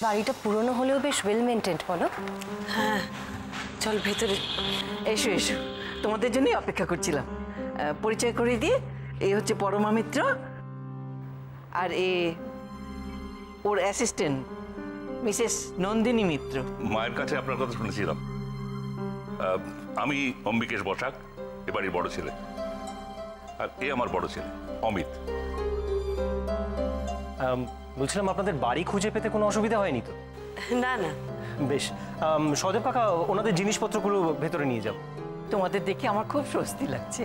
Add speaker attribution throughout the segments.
Speaker 1: বাড়িটা পুরনো হলেও বেশ ওয়েল মেনটেন্ড, বলো?
Speaker 2: হ্যাঁ, চল ভেতরে। এসো এসো, তোমাদের জন্যই অপেক্ষা করছিলাম। পরিচয় করে দিয়ে, এই হচ্ছে পরমা মিত্র, আর ওর অ্যাসিস্ট্যান্ট মিসেস নন্দিনী মিত্র।
Speaker 3: মায়ের কাছে আপনার কথা শুনেছিলাম। আমি অম্বিকেশ বসাক, এ বাড়ির বড় ছেলে, আর এ আমার বড় ছেলে অমিত।
Speaker 4: বলছিলাম আপনাদের বাড়ি খুঁজে পেতে কোনো অসুবিধা হয়নি তো?
Speaker 2: না না,
Speaker 4: বেশ। সদেব কাকা, ওনাদের জিনিসপত্রগুলো ভেতরে নিয়ে যাও।
Speaker 2: তোমাদের দেখে আমার খুব স্বস্তি লাগছে।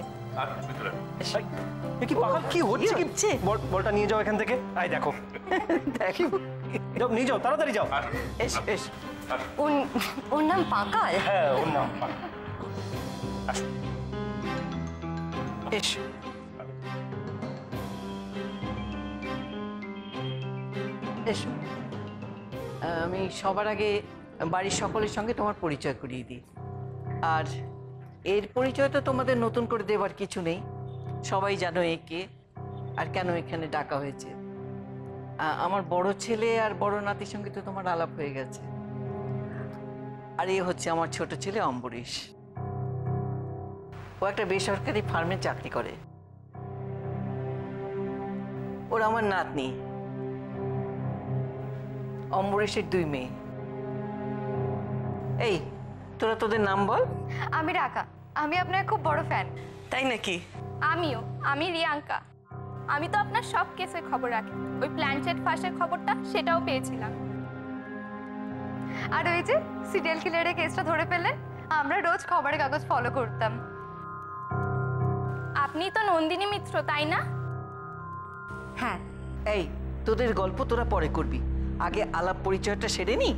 Speaker 4: কি পাগল, কি হচ্ছে? বলটা নিয়ে যাও এখান থেকে। আই দেখো,
Speaker 2: দেখো,
Speaker 4: যাও নিয়ে যাও, তাড়াতাড়ি যাও।
Speaker 2: এসো এসো।
Speaker 1: ওর নাম পাকাল?
Speaker 4: হ্যাঁ, ওর নাম পাকাল। আসো
Speaker 2: এসো। এসো, আমি সবার আগে বাড়ির সকলের সঙ্গে তোমার পরিচয় করিয়ে দিই। আর এর পরিচয় তো তোমাদের নতুন করে দেওয়ার কিছু নেই, সবাই জানো একে আর কেন এখানে ডাকা হয়েছে। আমার বড় ছেলে আর বড় নাতির সঙ্গে তো তোমার আলাপ হয়ে গেছে। আর এ হচ্ছে আমার ছোট ছেলে অম্বরীশ। ও একটা বেসরকারি ফার্মে চাকরি করে। ওর আমার নাতনি, অম্বরীশের 2 মেয়ে। এই, তোরা তোদের নাম বল।
Speaker 5: আমি রাকা, আমি আপনার খুব বড় ফ্যান।
Speaker 2: তাই নাকি?
Speaker 5: আমি রিয়াঙ্কা। আমি তো আপনার সব কেসের খবর রাখি। ওই প্ল্যানচেট ফাঁসের খবরটা সেটাও পেয়েছিলাম। আর ওই যে সিরিয়াল কিলারের কেসটা ধরে ফেললেন, আমরা রোজ খবরের কাগজ ফলো করতাম। আপনি তো নন্দিনী মিত্র, তাই না?
Speaker 1: হ্যাঁ।
Speaker 2: এই, তোদের গল্প তোরা পরে করবি, আগে আলাপ পরিচয়টা সেরে নি।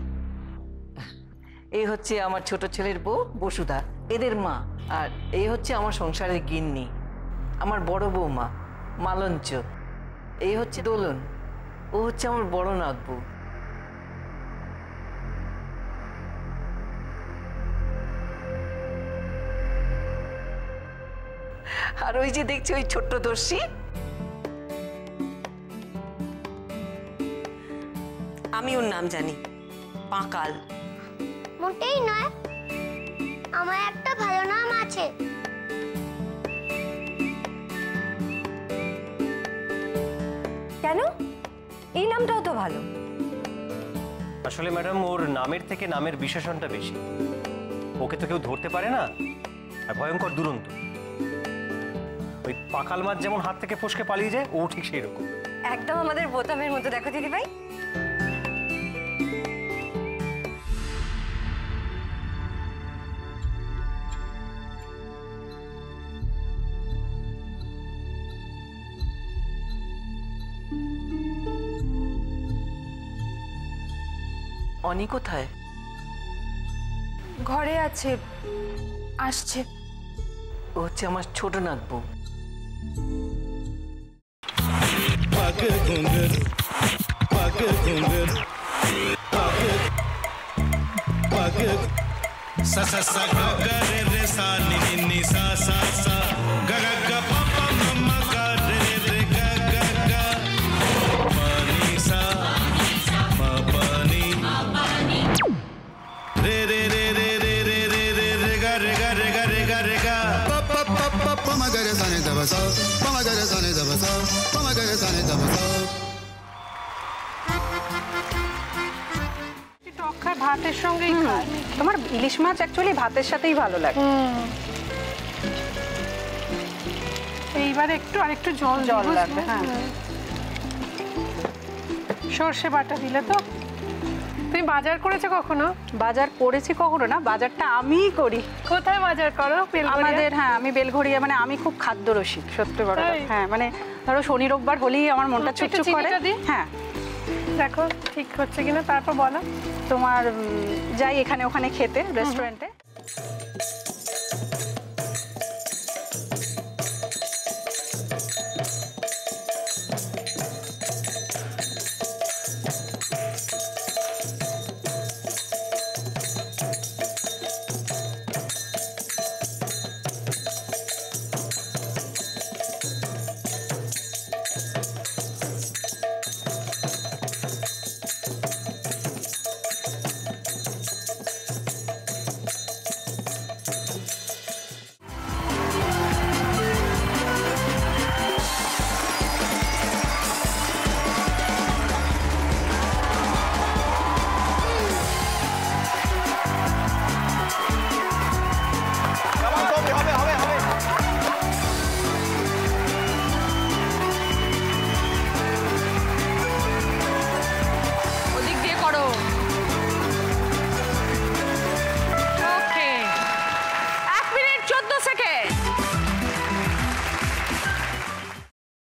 Speaker 2: এই হচ্ছে আমার ছোট ছেলের বউ বসুধা, এদের মা। আর এই হচ্ছে আমার সংসারের গিন্নি, আমার বড় বৌমা মালঞ্চ। এই হচ্ছে দোলন, ও হচ্ছে আমার বড় নাতবু। আর ওই যে দেখছি ওই ছোট্ট দর্শী,
Speaker 6: আমি ওর নাম জানি, পাকাল।
Speaker 7: মোটেই নয়, আমার একটা ভালো নাম আছে।
Speaker 1: কেন? এই নামটাও তো ভালো।
Speaker 4: আসলে ম্যাডাম, ওর নামের থেকে নামের বিশেষণটা বেশি। ওকে তো কেউ ধরতে পারে না, আর ভয়ঙ্কর দুরন্ত। ওই পাকাল মাছ যেমন হাত থেকে ফসকে পালিয়ে যায়, ও ঠিক সেই রকম।
Speaker 1: একদম আমাদের বোতামের মতো। দেখো দিদি ভাই,
Speaker 2: অনি কোথায়?
Speaker 5: ঘরে আছে, আসছে।
Speaker 2: ও হচ্ছে আমার ছোট নাতবু।
Speaker 8: ভাতের সঙ্গেই খায়। তোমার ইলিশ মাছ অ্যাকচুয়ালি ভাতের সাথেই ভালো লাগে। এইবারে আরেকটু জল লাগবে। হ্যাঁ, সর্ষে বাটা দিলে তো। তুমি বাজার করেছো কখনো? বাজার করেছি কখনো না, বাজারটা আমিই করি। কোথায় বাজার করো? আমাদের, হ্যাঁ, আমি বেলঘড়িয়া। মানে আমি খুব খাদ্য রসিক, সত্যি বড়। হ্যাঁ, মানে ধরো শনি রোববার হলেই আমার মনটা চুপচুপ করে। হ্যাঁ, দেখো ঠিক হচ্ছে কিনা, তারপর বলো। তোমার যাই এখানে ওখানে খেতে, রেস্টুরেন্টে।